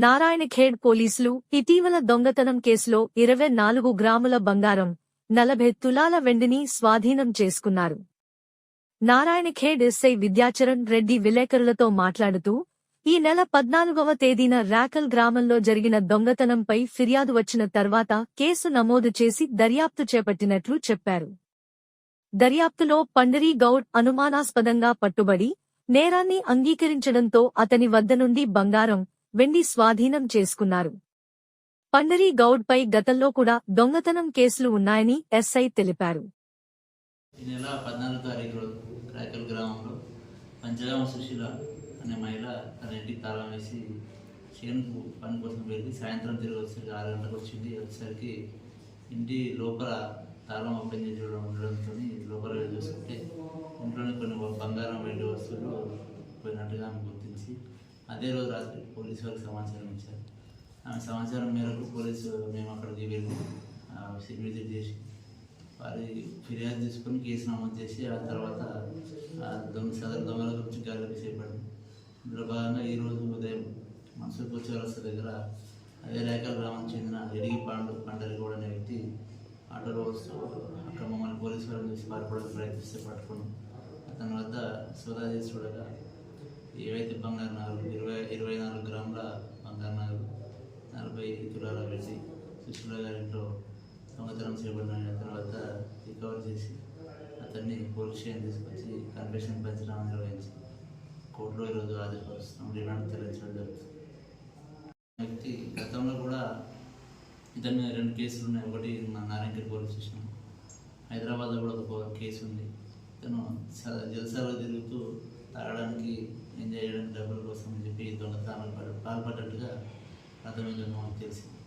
నారాయణఖేడ్ పోలీసులు ఇటీవల దొంగతనం కేసులో 24 గ్రాముల బంగారం, 40 తులాల వెండిని స్వాధీనం చేసుకున్నారు. నారాయణఖేడ్ ఎస్ఐ విద్యాచరణ్ రెడ్డి విలేకరులతో మాట్లాడుతూ, ఈ నెల 14వ తేదీన రాకల్ గ్రామంలో జరిగిన దొంగతనంపై ఫిర్యాదు వచ్చిన తర్వాత కేసు నమోదు చేసి దర్యాప్తు చేపట్టినట్లు చెప్పారు. దర్యాప్తులో పండరీ గౌడ్ అనుమానాస్పదంగా పట్టుబడి నేరాన్ని అంగీకరించడంతో అతని వద్ద నుండి బంగారం, వెండి స్వాధీనం చేసుకున్నారు. పండరీ గౌడ్పై గతంలో కూడా దొంగతనం కేసులు ఉన్నాయని ఎస్ఐ తెలిపారు. ఈ నెల 14వ తారీఖు రాకల్ గ్రామంలో పంచగామ సుశీల అనే మహిళ తన ఇంటికి తాళం వేసి చేనుకు పని కోసం వెళ్ళి సాయంత్రం తిరిగి వచ్చేసరికి 6 గంటలకు వచ్చింది. వచ్చేసరికి ఇంటి లోపల తాళం ఓపెన్ చేసి ఉండడంతో లోపల వెళ్ళి చూసుకుంటే ఇంట్లోనే కొన్ని బంగారం, వెండి వస్తువులు పోయినట్టుగా ఆమె గుర్తించి అదే రోజు రాత్రి పోలీసు వారికి సమాచారం ఇచ్చారు. ఆమె సమాచారం మేరకు పోలీసు మేము అక్కడికి వెళ్ళి విజిట్ చేసి వారి ఫిర్యాదు తీసుకొని కేసు నమోదు చేసి ఆ తర్వాత సదరు దొంగల గురించి గాలింపు చేపట్టింది. ఇందులో భాగంగా ఈరోజు ఉదయం మనసూర్పూర్ చౌరస్తా దగ్గర అదే రేకల్ గ్రామానికి చెందిన ఎడిగి పండరి గౌడ్ అనే వ్యక్తి ఆటోలో వస్తూ అక్కడ మమ్మల్ని పోలీసు వారిని చూసి పారిపోవడానికి ప్రయత్నిస్తే పట్టుకుని అతని వద్ద సోదా చేసి చూడగా ఏవైతే బంగారు నగలు 24 గ్రాముల బంగారు నగలు, 40 తులాల వెండి సుశీల గారింట్లో దొంగతనం చేయబడిన అతని వద్ద రికవర్ చేసి అతన్ని పోలీస్ స్టేషన్ తీసుకొచ్చి కన్ఫెషన్ పంచనామా నిర్వహించి కోర్టులో ఈరోజు హాజరుపరుస్తున్నాం. రిమాండ్ తరలించడం జరుగుతుంది. వ్యక్తి గతంలో కూడా ఇతని మీద 2 కేసులు ఉన్నాయి. ఒకటి నారాయణఖేడ్ పోలీస్ స్టేషన్, హైదరాబాద్లో కూడా ఒక కేసు ఉంది. ఇతను జల్సాలో తిరుగుతూ తాగడానికి, ఎంజాయ్ చేయడానికి డబ్బుల కోసం అని చెప్పి దొంగతనాలు పాల్పడ్డట్టుగా ప్రాథమికంగా మనకు తెలిసింది.